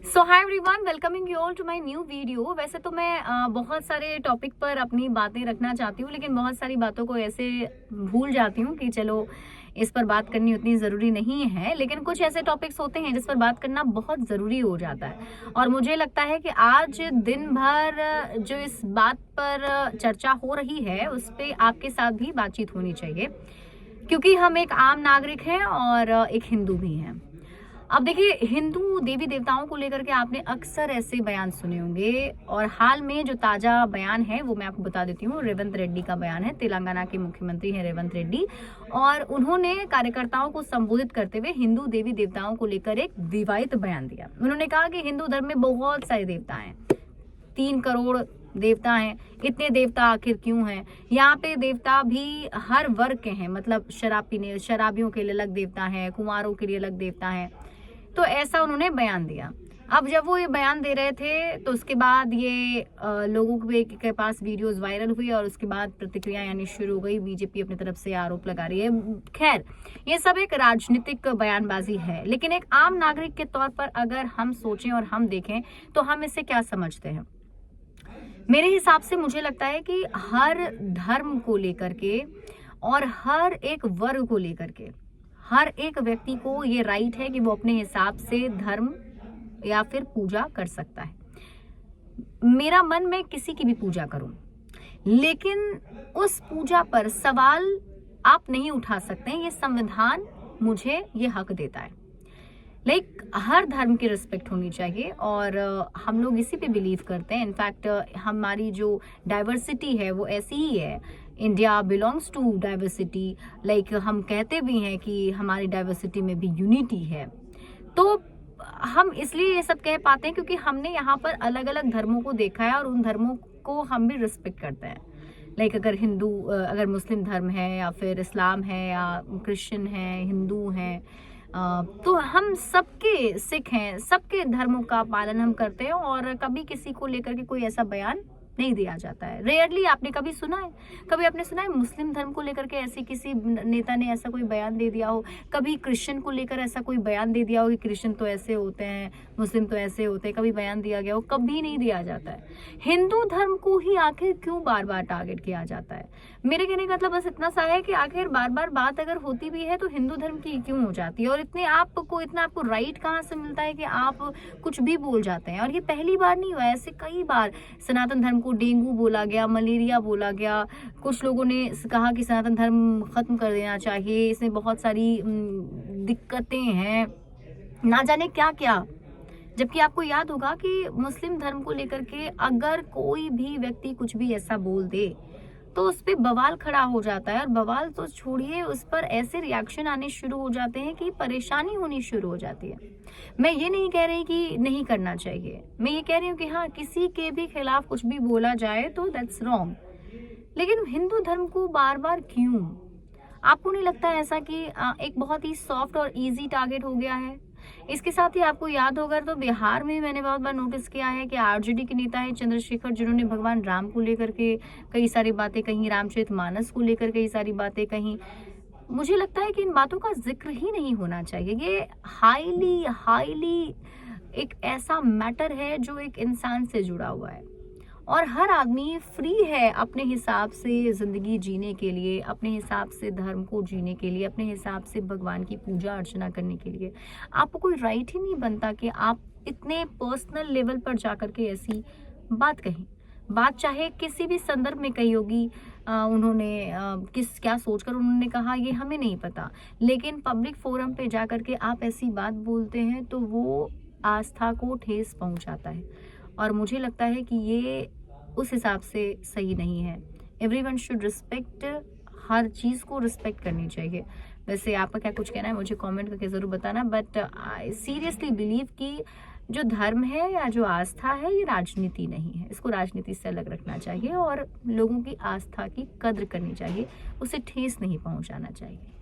So hi everyone, welcoming you all to my new video. वैसे तो मैं बहुत सारे टॉपिक पर अपनी बातें रखना चाहती हूँ, लेकिन बहुत सारी बातों को ऐसे भूल जाती हूँ कि चलो इस पर बात करनी उतनी ज़रूरी नहीं है। लेकिन कुछ ऐसे टॉपिक्स होते हैं जिस पर बात करना बहुत ज़रूरी हो जाता है, और मुझे लगता है कि आज दिन भर जो इस बात पर चर्चा हो रही है उस पर आपके साथ भी बातचीत होनी चाहिए, क्योंकि हम एक आम नागरिक हैं और एक हिंदू भी हैं। अब देखिए, हिंदू देवी देवताओं को लेकर के आपने अक्सर ऐसे बयान सुने होंगे, और हाल में जो ताजा बयान है वो मैं आपको बता देती हूँ। रेवंत रेड्डी का बयान है। तेलंगाना के मुख्यमंत्री हैं रेवंत रेड्डी, और उन्होंने कार्यकर्ताओं को संबोधित करते हुए हिंदू देवी देवताओं को लेकर एक विवादित बयान दिया। उन्होंने कहा कि हिंदू धर्म में बहुत सारे देवता हैं, 3 करोड़ देवता हैं। इतने देवता आखिर क्यों हैं? यहाँ पे देवता भी हर वर्ग के हैं, मतलब शराबियों के लिए अलग देवता हैं, कुंवारों के लिए अलग देवता हैं। तो ऐसा उन्होंने बयान दिया। अब जब वो ये बयान दे रहे थे तो उसके बाद ये लोगों के पास वीडियोस वायरल हुई, और उसके बाद प्रतिक्रिया यानी शुरू हो गई। बीजेपी अपनी तरफ से आरोप लगा रही है। खैर, ये सब एक राजनीतिक बयानबाजी है, लेकिन एक आम नागरिक के तौर पर अगर हम सोचें और हम देखें तो हम इसे क्या समझते हैं। मेरे हिसाब से मुझे लगता है कि हर धर्म को लेकर के और हर एक वर्ग को लेकर के हर एक व्यक्ति को ये राइट है कि वो अपने हिसाब से धर्म या फिर पूजा कर सकता है। मेरा मन में किसी की भी पूजा करूं, लेकिन उस पूजा पर सवाल आप नहीं उठा सकते हैं। ये संविधान मुझे ये हक देता है। हर धर्म की रिस्पेक्ट होनी चाहिए, और हम लोग इसी पे बिलीव करते हैं। इनफैक्ट हमारी जो डाइवर्सिटी है वो ऐसी ही है। India belongs to diversity. हम कहते भी हैं कि हमारी डाइवर्सिटी में भी यूनिटी है। तो हम इसलिए ये सब कह पाते हैं क्योंकि हमने यहाँ पर अलग अलग धर्मों को देखा है, और उन धर्मों को हम भी रिस्पेक्ट करते हैं। अगर मुस्लिम धर्म है या फिर इस्लाम है या क्रिश्चियन है, हिंदू हैं, तो हम सबके सिख हैं, सबके धर्मों का पालन हम करते हैं, और कभी किसी को लेकर के कोई ऐसा बयान नहीं दिया जाता है। रेयरली आपने कभी सुना है, आपने सुना है मुस्लिम धर्म को लेकर के ऐसे किसी नेता ने ऐसा कोई बयान दे दिया हो? कभी क्रिश्चियन को लेकर ऐसा कोई बयान दे दिया हो कि क्रिश्चियन तो ऐसे होते हैं, मुस्लिम तो ऐसे होते हैं? कभी बयान दिया गया हो? कभी नहीं दिया जाता है। हिंदू धर्म को ही आखिर क्यों बार बार टारगेट किया जाता है? मेरे कहने का मतलब बस इतना सा है कि आखिर बार बार बात अगर होती भी है तो हिंदू धर्म की क्यों हो जाती है, और इतना आपको राइट कहाँ से मिलता है कि आप कुछ भी बोल जाते हैं? और ये पहली बार नहीं हुआ, ऐसे कई बार सनातन धर्म को डेंगू बोला गया, मलेरिया बोला गया। कुछ लोगों ने कहा कि सनातन धर्म खत्म कर देना चाहिए, इसमें बहुत सारी दिक्कतें हैं, ना जाने क्या क्या। जबकि आपको याद होगा कि मुस्लिम धर्म को लेकर के अगर कोई भी व्यक्ति कुछ भी ऐसा बोल दे तो उस पर बवाल खड़ा हो जाता है, और बवाल तो छोड़िए, उस पर ऐसे रिएक्शन आने शुरू हो जाते हैं कि परेशानी होनी शुरू हो जाती है। मैं ये नहीं कह रही कि नहीं करना चाहिए, मैं ये कह रही हूँ कि हाँ, किसी के भी खिलाफ कुछ भी बोला जाए तो दैट्स रॉन्ग, लेकिन हिंदू धर्म को बार बार क्यों? आपको नहीं लगता है ऐसा कि एक बहुत ही सॉफ्ट और इजी टारगेट हो गया है? इसके साथ ही आपको याद होगा तो बिहार में मैंने बहुत बार नोटिस किया है कि आरजेडी के नेता है चंद्रशेखर, जिन्होंने भगवान राम को लेकर के कई सारी बातें कहीं, रामचरितमानस को लेकर कई सारी बातें कहीं। मुझे लगता है कि इन बातों का जिक्र ही नहीं होना चाहिए। ये हाईली एक ऐसा मैटर है जो एक इंसान से जुड़ा हुआ है, और हर आदमी फ्री है अपने हिसाब से ज़िंदगी जीने के लिए, अपने हिसाब से धर्म को जीने के लिए, अपने हिसाब से भगवान की पूजा अर्चना करने के लिए। आपको कोई राइट ही नहीं बनता कि आप इतने पर्सनल लेवल पर जाकर के ऐसी बात कहें। बात चाहे किसी भी संदर्भ में कही होगी, उन्होंने क्या सोचकर उन्होंने कहा ये हमें नहीं पता, लेकिन पब्लिक फोरम पे जाकर के आप ऐसी बात बोलते हैं तो वो आस्था को ठेस पहुंचाता है, और मुझे लगता है कि ये उस हिसाब से सही नहीं है। एवरीवन शुड रिस्पेक्ट, हर चीज़ को रिस्पेक्ट करनी चाहिए। वैसे आपका क्या कुछ कहना है मुझे कमेंट करके ज़रूर बताना, बट आई सीरियसली बिलीव कि जो धर्म है या जो आस्था है ये राजनीति नहीं है। इसको राजनीति से अलग रखना चाहिए, और लोगों की आस्था की कद्र करनी चाहिए, उसे ठेस नहीं पहुंचाना चाहिए।